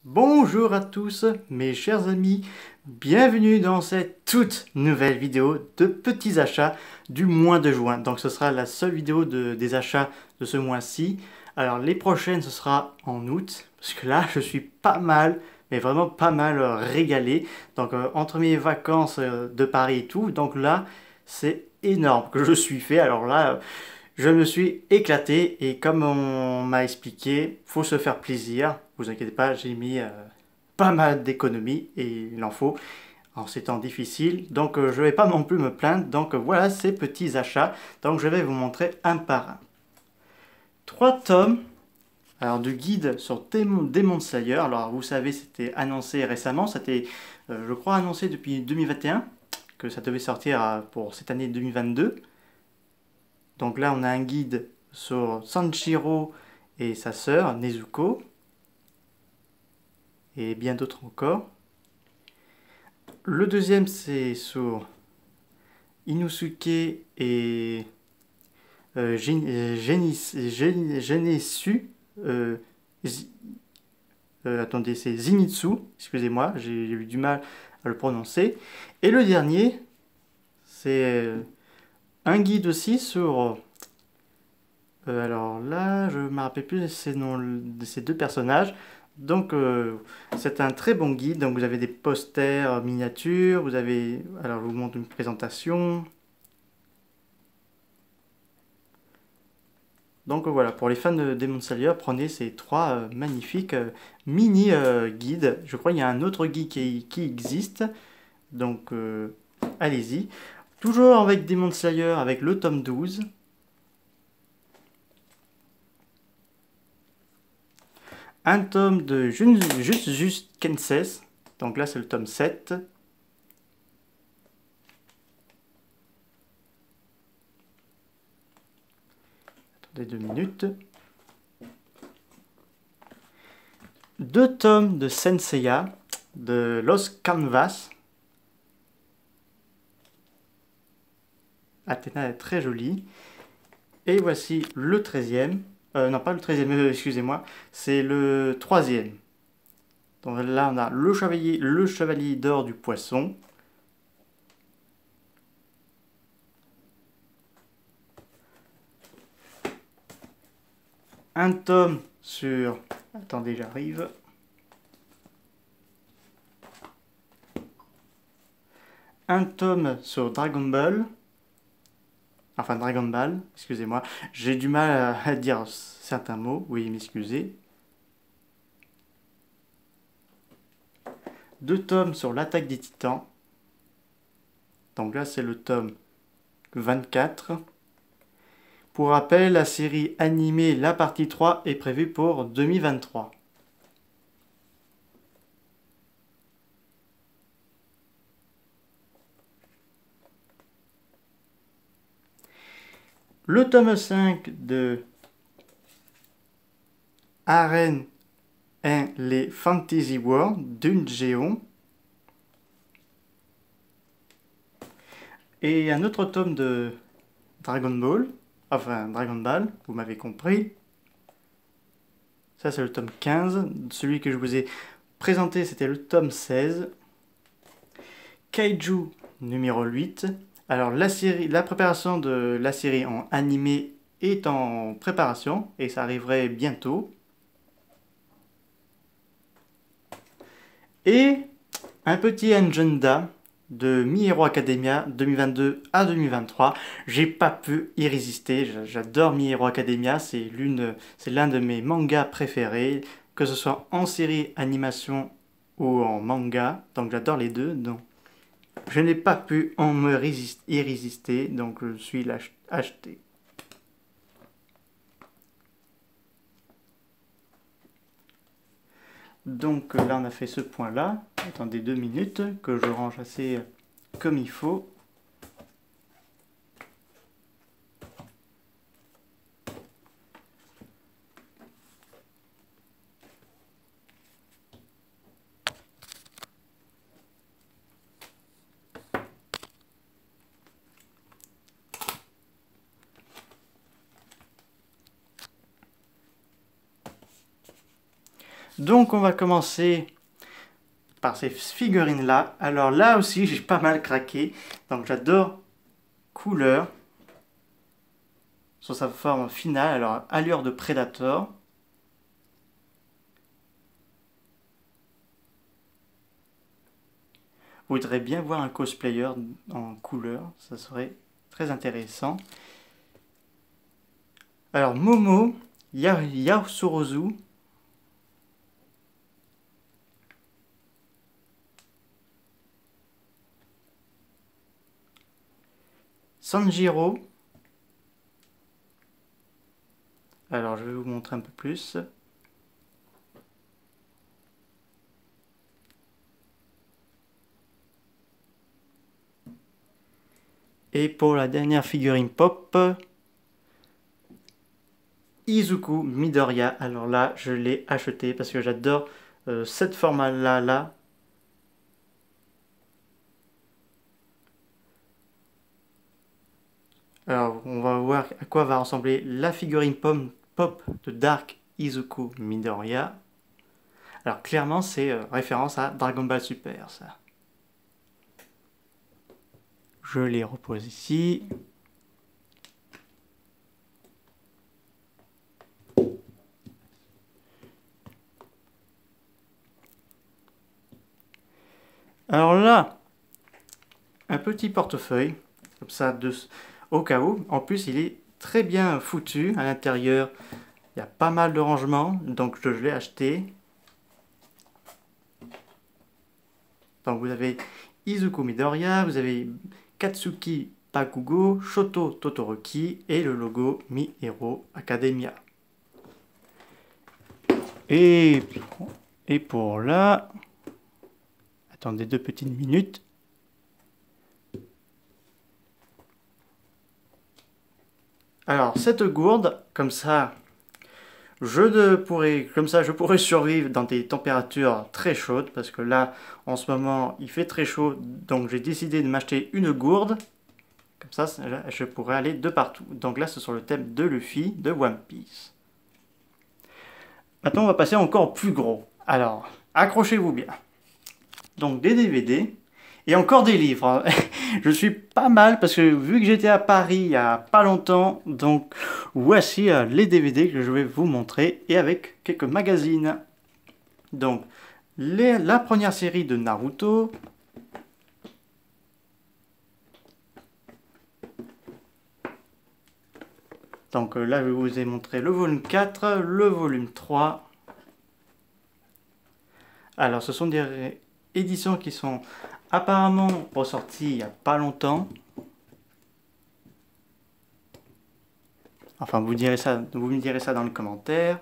Bonjour à tous mes chers amis, bienvenue dans cette toute nouvelle vidéo de petits achats du mois de juin. Donc ce sera la seule vidéo des achats de ce mois-ci. Alors les prochaines ce sera en août, parce que là je suis pas mal, mais vraiment pas mal régalé. Donc entre mes vacances de Paris et tout, donc là c'est énorme que je suis fait. Alors là je me suis éclaté et comme on m'a expliqué, faut se faire plaisir. Vous inquiétez pas, j'ai mis pas mal d'économies et il en faut en ces temps difficiles. Donc je vais pas non plus me plaindre. Donc voilà ces petits achats. Donc je vais vous montrer un par un. 3 tomes alors du guide sur Demon Slayer. Alors vous savez, c'était annoncé récemment. C'était je crois annoncé depuis 2021 que ça devait sortir pour cette année 2022. Donc là, on a un guide sur Sanshiro et sa sœur, Nezuko, et bien d'autres encore. Le deuxième, c'est sur Inosuke et Genesu. euh, attendez, c'est Zenitsu, excusez-moi, j'ai eu du mal à le prononcer. Et le dernier, c'est un guide aussi sur alors là, je ne me rappelle plus ces noms de ces deux personnages. Donc, c'est un très bon guide. Donc, vous avez des posters miniatures. Vous avez. Alors, je vous montre une présentation. Donc, voilà, pour les fans de Demon Slayer, prenez ces trois magnifiques mini guides. Je crois qu'il y a un autre guide qui existe. Donc, allez-y. Toujours avec Demon Slayer, avec le tome 12. Un tome de Juste Kenses. Donc là, c'est le tome 7. Attendez 2 minutes. 2 tomes de Senseiya, de Los Canvas. Athéna est très jolie. Et voici le 13e. Non, pas le 13e, excusez-moi. C'est le 3e. Donc là, on a le chevalier d'or du poisson. Un tome sur... Attendez, j'arrive. Un tome sur Dragon Ball. Enfin, Dragon Ball, excusez-moi. J'ai du mal à dire certains mots. Oui, m'excusez. 2 tomes sur l'attaque des titans. Donc là, c'est le tome 24. Pour rappel, la série animée, la partie 3, est prévue pour 2023. Le tome 5 de Arène 1, les Fantasy World d'Ungeon. Et un autre tome de Dragon Ball. Enfin, Dragon Ball, vous m'avez compris. Ça, c'est le tome 15. Celui que je vous ai présenté, c'était le tome 16. Kaiju numéro 8. Alors, la préparation de la série en animé est en préparation et ça arriverait bientôt. Et un petit agenda de My Hero Academia 2022 à 2023. J'ai pas pu y résister. J'adore My Hero Academia. C'est l'un de mes mangas préférés, que ce soit en série animation ou en manga. Donc j'adore les deux. Donc je n'ai pas pu y résister. Donc je suis acheté. Donc là on a fait ce point là. Attendez 2 minutes que je range assez comme il faut. Donc on va commencer par ces figurines là. Alors là aussi j'ai pas mal craqué. Donc j'adore couleur sur sa forme finale. Alors allure de Predator. Vous voudrez bien voir un cosplayer en couleur, ça serait très intéressant. Alors Momo Yaosurozu. Sanjiro. Alors je vais vous montrer un peu plus. Et pour la dernière figurine pop, Izuku Midoriya. Alors là, je l'ai acheté parce que j'adore cette format-là. Alors, on va voir à quoi va ressembler la figurine pop de Dark Izuku Midoriya. Alors, clairement, c'est référence à Dragon Ball Super, ça. Je les repose ici. Alors là, un petit portefeuille, comme ça, au cas où. En plus, il est très bien foutu à l'intérieur. Il y a pas mal de rangements, donc je l'ai acheté. Donc vous avez Izuku Midoriya, vous avez Katsuki Bakugo, Shoto Todoroki et le logo My Hero Academia. Et pour là, attendez 2 petites minutes. Alors cette gourde, comme ça, je pourrais survivre dans des températures très chaudes, parce que là, en ce moment, il fait très chaud, donc j'ai décidé de m'acheter une gourde. Comme ça, je pourrais aller de partout. Donc là, c'est sur le thème de Luffy, de One Piece. Maintenant, on va passer encore plus gros. Alors, accrochez-vous bien. Donc, des DVD et encore des livres. Je suis pas mal parce que vu que j'étais à Paris il y a pas longtemps, donc voici les DVD que je vais vous montrer et avec quelques magazines. Donc, la première série de Naruto. Donc là, je vous ai montré le volume 4, le volume 3. Alors, ce sont des éditions qui sont apparemment ressorties il n'y a pas longtemps. Enfin, vous me direz ça dans les commentaires.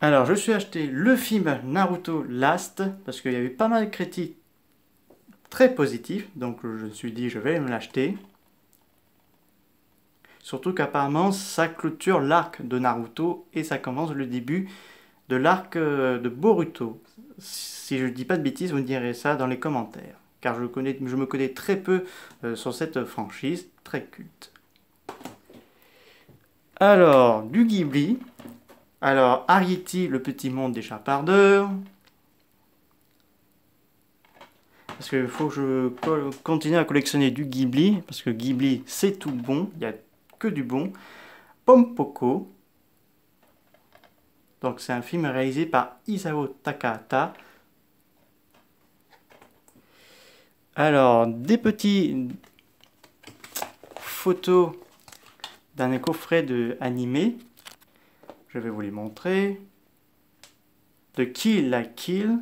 Alors, je suis acheté le film Naruto Last, parce qu'il y avait pas mal de critiques très positives, donc je me suis dit je vais me l'acheter. Surtout qu'apparemment ça clôture l'arc de Naruto et ça commence le début de l'arc de Boruto. Si je ne dis pas de bêtises, vous me direz ça dans les commentaires, car je me connais très peu sur cette franchise très culte. Alors, du Ghibli. Alors, Arrietty, le petit monde des chapardeurs. Parce qu'il faut que je continue à collectionner du Ghibli, parce que Ghibli, c'est tout bon, il n'y a que du bon. Pompoko. Donc, c'est un film réalisé par Isao Takahata. Alors, des petites photos d'un coffret de animé. Je vais vous les montrer. De Kill la Kill.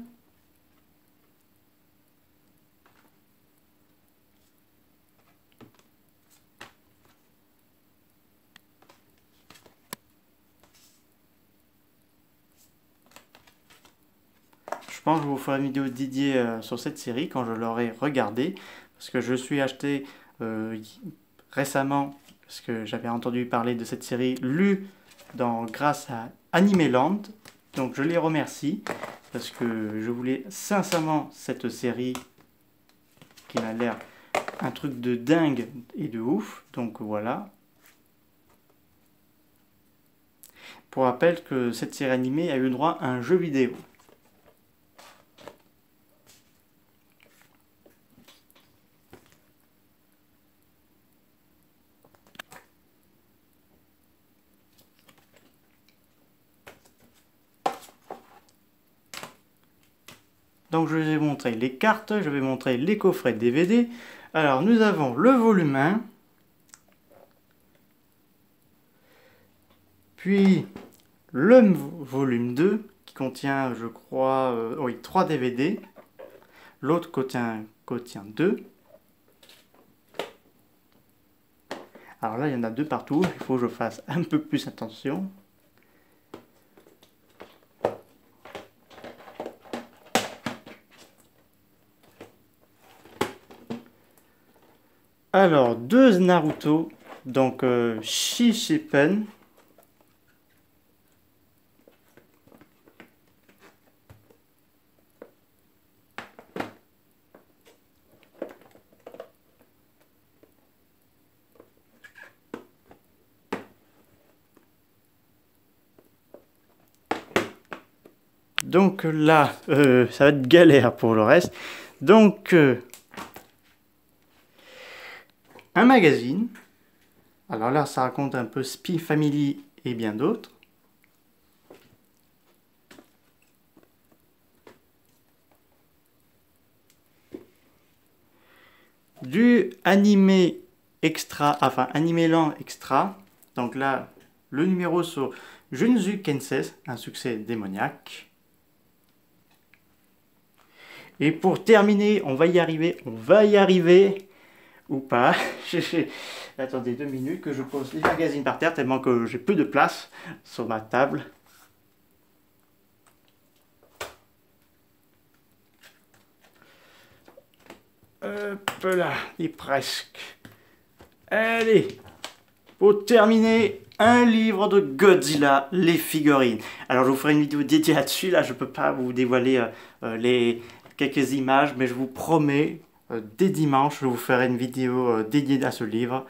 Je pense que je vous ferai une vidéo dédiée sur cette série quand je l'aurai regardée. Parce que je suis acheté récemment, parce que j'avais entendu parler de cette série, lu grâce à Animeland. Donc je les remercie parce que je voulais sincèrement cette série qui m'a l'air un truc de dingue et de ouf. Donc voilà. Pour rappel que cette série animée a eu droit à un jeu vidéo. Donc je vais montrer les cartes, je vais montrer les coffrets DVD. Alors nous avons le volume 1, puis le volume 2 qui contient, je crois, oui, 3 DVD. L'autre contient 2. Alors là, il y en a 2 partout, il faut que je fasse un peu plus attention. Alors, 2 Naruto, donc Shishipen. Donc là, ça va être galère pour le reste. Donc, un magazine. Alors là, ça raconte un peu Spy Family et bien d'autres. Du animé extra, enfin Animeland extra. Donc là, le numéro sur Junzu Kenses, un succès démoniaque. Et pour terminer, on va y arriver, ou pas. Attendez 2 minutes que je pose les magazines par terre tellement que j'ai peu de place sur ma table. Hop là, et presque. Allez, pour terminer, un livre de Godzilla, les figurines. Alors je vous ferai une vidéo dédiée là-dessus, là je peux pas vous dévoiler les quelques images, mais je vous promets, dès dimanche, je vous ferai une vidéo dédiée à ce livre.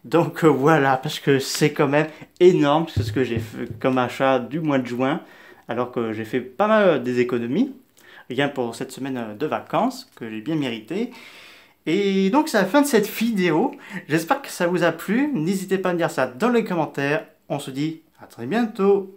Donc voilà, parce que c'est quand même énorme, c'est ce que j'ai fait comme achat du mois de juin, alors que j'ai fait pas mal des économies, rien pour cette semaine de vacances, que j'ai bien mérité. Et donc c'est la fin de cette vidéo, j'espère que ça vous a plu, n'hésitez pas à me dire ça dans les commentaires, on se dit à très bientôt.